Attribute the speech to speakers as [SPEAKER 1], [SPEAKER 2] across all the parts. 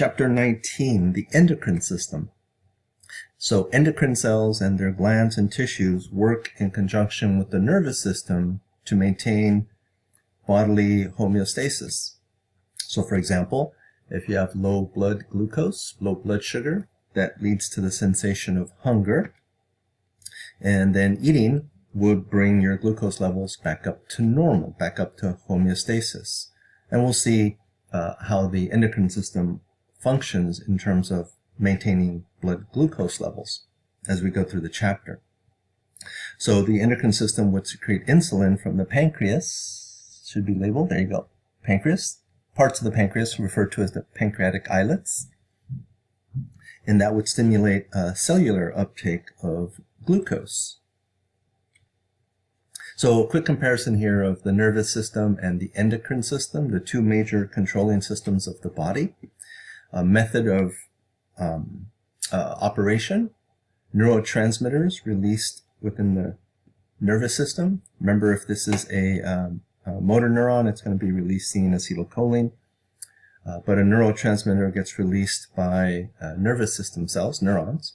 [SPEAKER 1] Chapter 19, the endocrine system. So endocrine cells and their glands and tissues work in conjunction with the nervous system to maintain bodily homeostasis. So for example, if you have low blood glucose, low blood sugar, that leads to the sensation of hunger. And then eating would bring your glucose levels back up to normal, back up to homeostasis. And we'll see how the endocrine system functions in terms of maintaining blood glucose levels as we go through the chapter. So the endocrine system would secrete insulin from the pancreas, should be labeled, there you go, pancreas. Parts of the pancreas referred to as the pancreatic islets, and that would stimulate cellular uptake of glucose. So a quick comparison here of the nervous system and the endocrine system, the two major controlling systems of the body. A method of operation, neurotransmitters released within the nervous system. Remember, if this is a motor neuron, it's going to be releasing acetylcholine. But a neurotransmitter gets released by nervous system cells, neurons,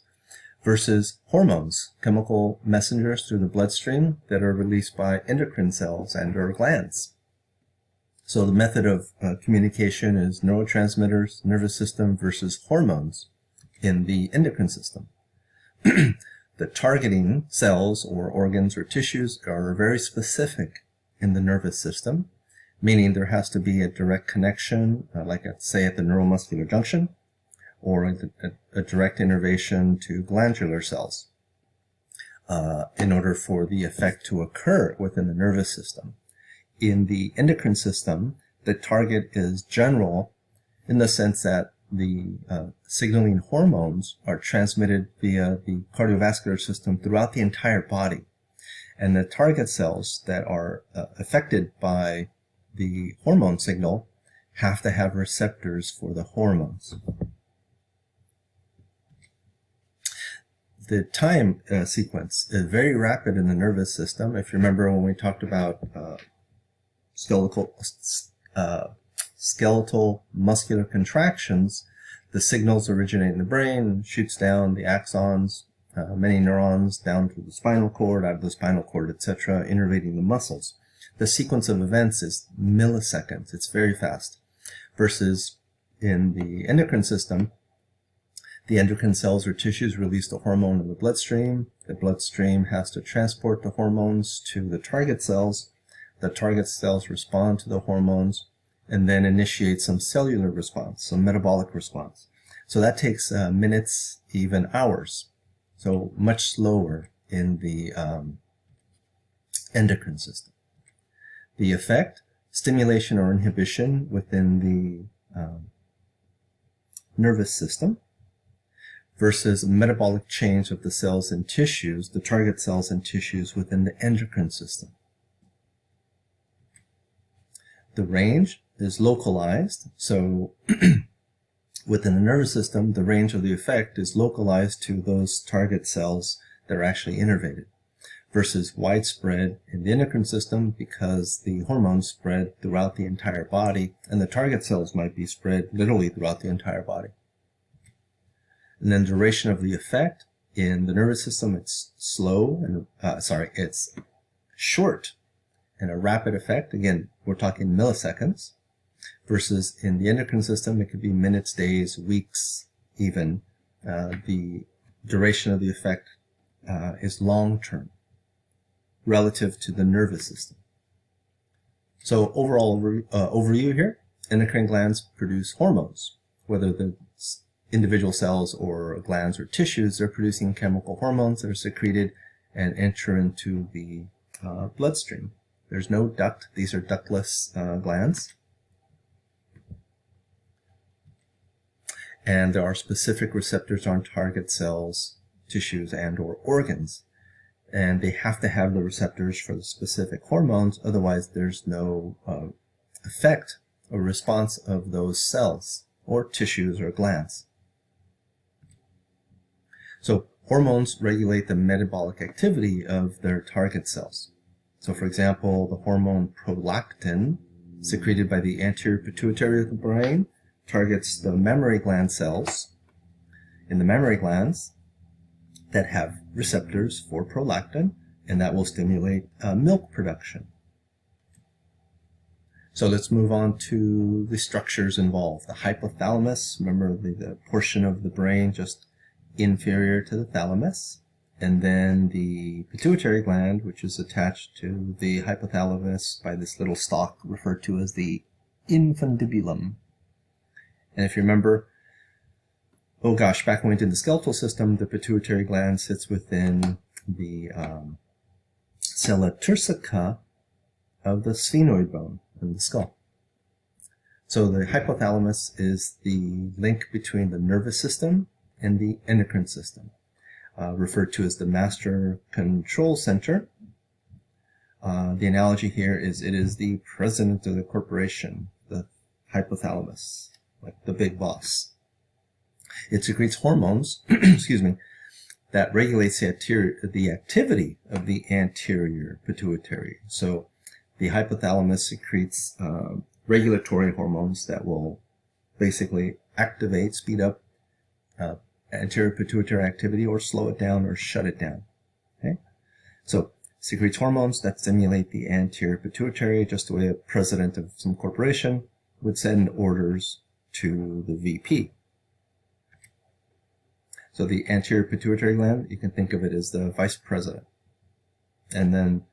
[SPEAKER 1] versus hormones, chemical messengers through the bloodstream that are released by endocrine cells and or glands. So the method of communication is neurotransmitters, nervous system versus hormones in the endocrine system. The targeting cells or organs or tissues are very specific in the nervous system, meaning there has to be a direct connection, like say at the neuromuscular junction, or a direct innervation to glandular cells in order for the effect to occur within the nervous system. In the endocrine system, the target is general in the sense that the signaling hormones are transmitted via the cardiovascular system throughout the entire body. And the target cells that are affected by the hormone signal have to have receptors for the hormones. The time sequence is very rapid in the nervous system. If you remember when we talked about skeletal muscular contractions, the signals originate in the brain, shoots down the axons, many neurons down to the spinal cord, out of the spinal cord, etc., innervating the muscles. The sequence of events is milliseconds. It's very fast. Versus in the endocrine system, the endocrine cells or tissues release the hormone in the bloodstream. The bloodstream has to transport the hormones to the target cells. The target cells respond to the hormones and then initiate some cellular response, some metabolic response. So that takes minutes, even hours. So much slower in the endocrine system. The effect, stimulation or inhibition within the nervous system versus metabolic change of the cells and tissues, the target cells and tissues within the endocrine system. The range is localized, so within the nervous system, the range of the effect is localized to those target cells that are actually innervated, versus widespread in the endocrine system because the hormones spread throughout the entire body, and the target cells might be spread literally throughout the entire body. And then duration of the effect in the nervous system, it's slow and it's short and a rapid effect. Again, we're talking milliseconds. Versus in the endocrine system, it could be minutes, days, weeks, even. The duration of the effect is long-term relative to the nervous system. So overall overview here, endocrine glands produce hormones. Whether the individual cells or glands or tissues, they're producing chemical hormones that are secreted and enter into the bloodstream. There's no duct. These are ductless glands. And there are specific receptors on target cells, tissues, and or organs. And they have to have the receptors for the specific hormones, otherwise there's no effect or response of those cells or tissues or glands. So hormones regulate the metabolic activity of their target cells. So for example, the hormone prolactin, secreted by the anterior pituitary of the brain, targets the mammary gland cells in the mammary glands that have receptors for prolactin, and that will stimulate milk production. So let's move on to the structures involved. The hypothalamus, remember the portion of the brain just inferior to the thalamus, and then the pituitary gland, which is attached to the hypothalamus by this little stalk referred to as the infundibulum. And if you remember, back when we did the skeletal system, the pituitary gland sits within the sella turcica of the sphenoid bone in the skull. So the hypothalamus is the link between the nervous system and the endocrine system, referred to as the master control center. The analogy here is it is the president of the corporation, the hypothalamus, like the big boss. It secretes hormones, excuse me, that regulates the activity of the anterior pituitary. So the hypothalamus secretes regulatory hormones that will basically activate, speed up anterior pituitary activity, or slow it down or shut it down. Okay? So secretes hormones that stimulate the anterior pituitary, just the way a president of some corporation would send orders to the VP. So the anterior pituitary gland, you can think of it as the vice president. And then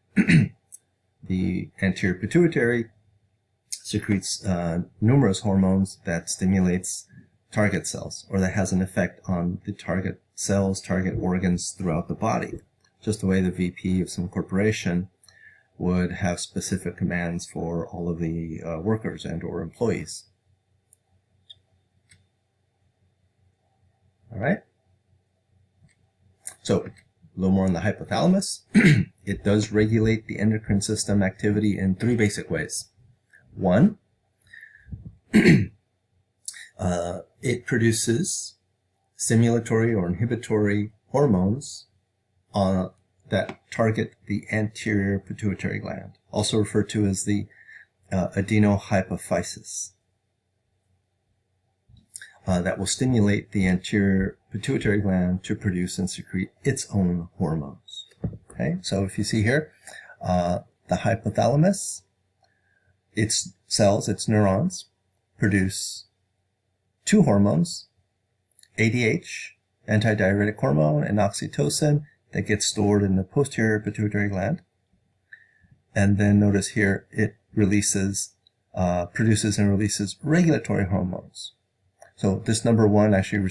[SPEAKER 1] the anterior pituitary secretes numerous hormones that stimulates target cells, or that has an effect on the target cells, target organs throughout the body. Just the way the VP of some corporation would have specific commands for all of the workers and or employees. All right. So, a little more on the hypothalamus. It does regulate the endocrine system activity in three basic ways. One, it produces stimulatory or inhibitory hormones that target the anterior pituitary gland, also referred to as the Adenohypophysis. That will stimulate the anterior pituitary gland to produce and secrete its own hormones. Okay, so if you see here, the hypothalamus, its cells, its neurons, produce two hormones, ADH, antidiuretic hormone, and oxytocin, that gets stored in the posterior pituitary gland. And then notice here, it produces and releases regulatory hormones. So this number 1 actually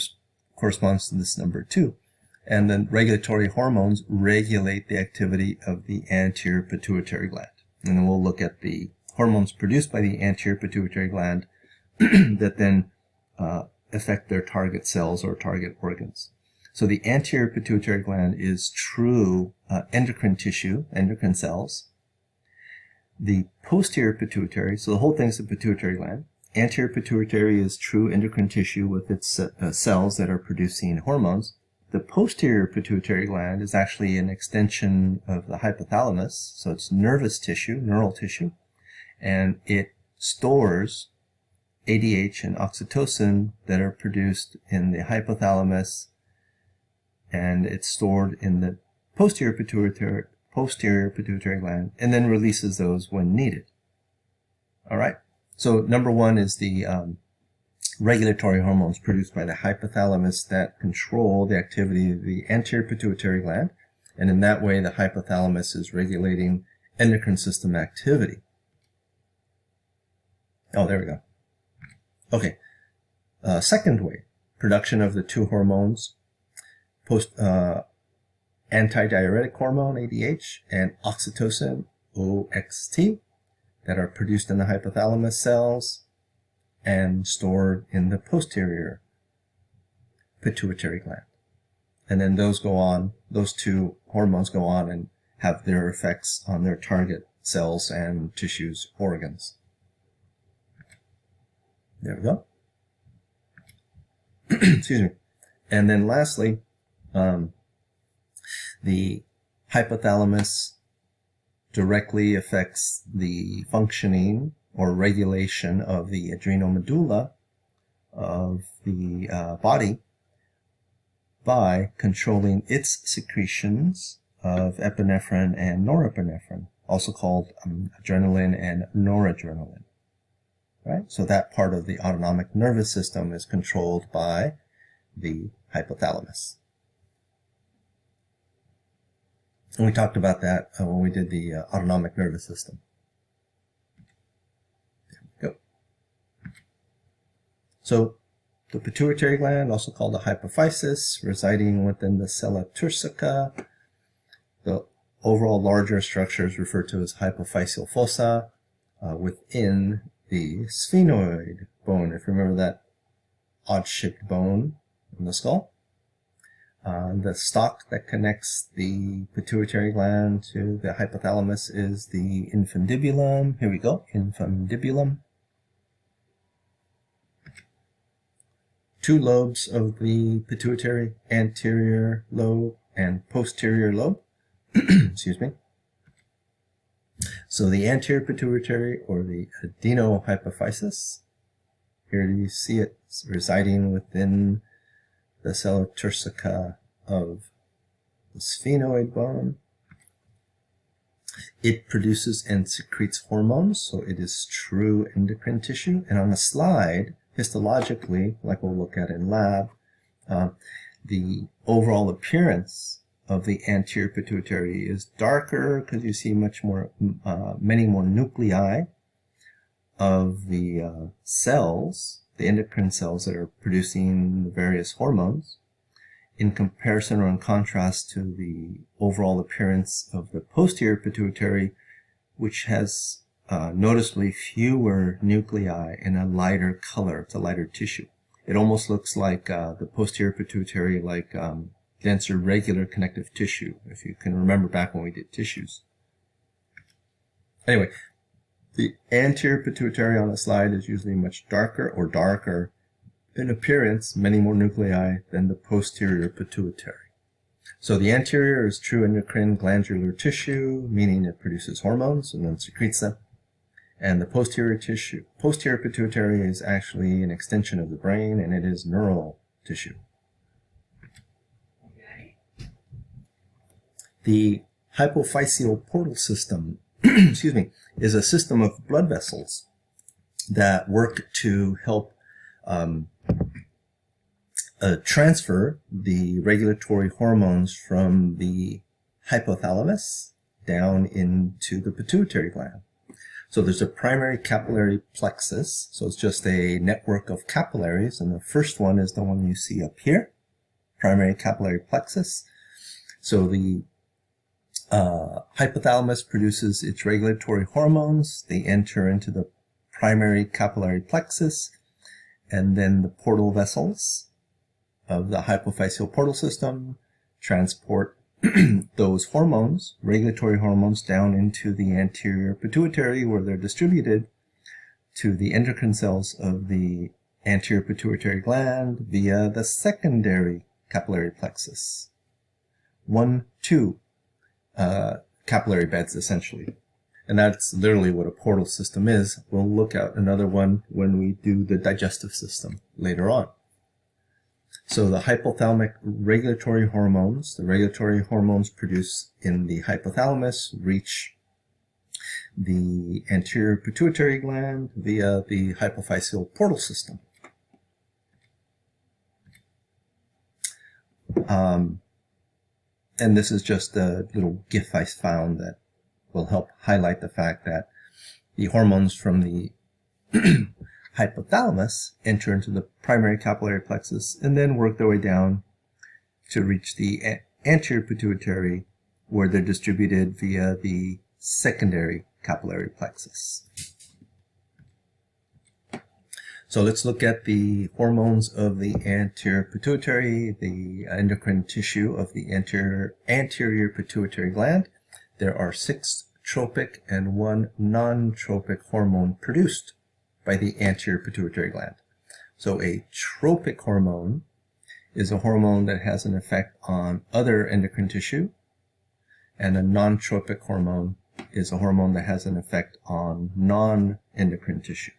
[SPEAKER 1] corresponds to this number 2. And then regulatory hormones regulate the activity of the anterior pituitary gland. And then we'll look at the hormones produced by the anterior pituitary gland that then affect their target cells or target organs. So the anterior pituitary gland is true endocrine tissue, endocrine cells. The posterior pituitary, so the whole thing is the pituitary gland. Anterior pituitary is true endocrine tissue with its cells that are producing hormones. The posterior pituitary gland is actually an extension of the hypothalamus, so it's nervous tissue, neural tissue, and it stores ADH and oxytocin that are produced in the hypothalamus, and it's stored in the posterior pituitary gland, and then releases those when needed. All right. So number 1 is the regulatory hormones produced by the hypothalamus that control the activity of the anterior pituitary gland, and in that way the hypothalamus is regulating endocrine system activity. Oh, there we go. Okay. Second way, production of the two hormones, antidiuretic hormone, ADH, and oxytocin, OXT, that are produced in the hypothalamus cells and stored in the posterior pituitary gland. And then those two hormones go on and have their effects on their target cells and tissues, organs. There we go. Excuse me. And then lastly, the hypothalamus directly affects the functioning or regulation of the adrenal medulla, of the body by controlling its secretions of epinephrine and norepinephrine, also called adrenaline and noradrenaline. Right? So that part of the autonomic nervous system is controlled by the hypothalamus. And we talked about that when we did the autonomic nervous system. There we go. So the pituitary gland, also called the hypophysis, residing within the sella turcica. The overall larger structure is referred to as hypophyseal fossa within the sphenoid bone. If you remember that odd-shaped bone in the skull. The stalk that connects the pituitary gland to the hypothalamus is the infundibulum. Here we go, infundibulum. Two lobes of the pituitary, anterior lobe and posterior lobe. Excuse me. So the anterior pituitary, or the adenohypophysis, here you see it residing within the sella turcica of the sphenoid bone. It produces and secretes hormones, so it is true endocrine tissue. And on the slide, histologically, like we'll look at in lab, the overall appearance of the anterior pituitary is darker because you see much more, many more nuclei of the cells, the endocrine cells that are producing the various hormones, in comparison or in contrast to the overall appearance of the posterior pituitary, which has noticeably fewer nuclei in a lighter color. It's a lighter tissue. It almost looks like the posterior pituitary, like denser regular connective tissue, if you can remember back when we did tissues. Anyway, the anterior pituitary on the slide is usually much darker in appearance, many more nuclei than the posterior pituitary. So the anterior is true endocrine glandular tissue, meaning it produces hormones and then secretes them. And the posterior pituitary is actually an extension of the brain, and it is neural tissue. The hypophyseal portal system excuse me, is a system of blood vessels that work to help transfer the regulatory hormones from the hypothalamus down into the pituitary gland. So there's a primary capillary plexus, so it's just a network of capillaries, and the first one is the one you see up here, primary capillary plexus. So the hypothalamus produces its regulatory hormones. They enter into the primary capillary plexus, and then the portal vessels of the hypophyseal portal system transport those hormones, regulatory hormones, down into the anterior pituitary, where they're distributed to the endocrine cells of the anterior pituitary gland via the secondary capillary plexus. 1-2 capillary beds, essentially. And that's literally what a portal system is. We'll look at another one when we do the digestive system later on. So the hypothalamic regulatory hormones, the regulatory hormones produced in the hypothalamus reach the anterior pituitary gland via the hypophyseal portal system. And this is just a little GIF I found that will help highlight the fact that the hormones from the hypothalamus enter into the primary capillary plexus and then work their way down to reach the anterior pituitary, where they're distributed via the secondary capillary plexus. So let's look at the hormones of the anterior pituitary, the endocrine tissue of the anterior pituitary gland. There are 6 tropic and 1 non-tropic hormone produced by the anterior pituitary gland. So a tropic hormone is a hormone that has an effect on other endocrine tissue, and a non-tropic hormone is a hormone that has an effect on non-endocrine tissue.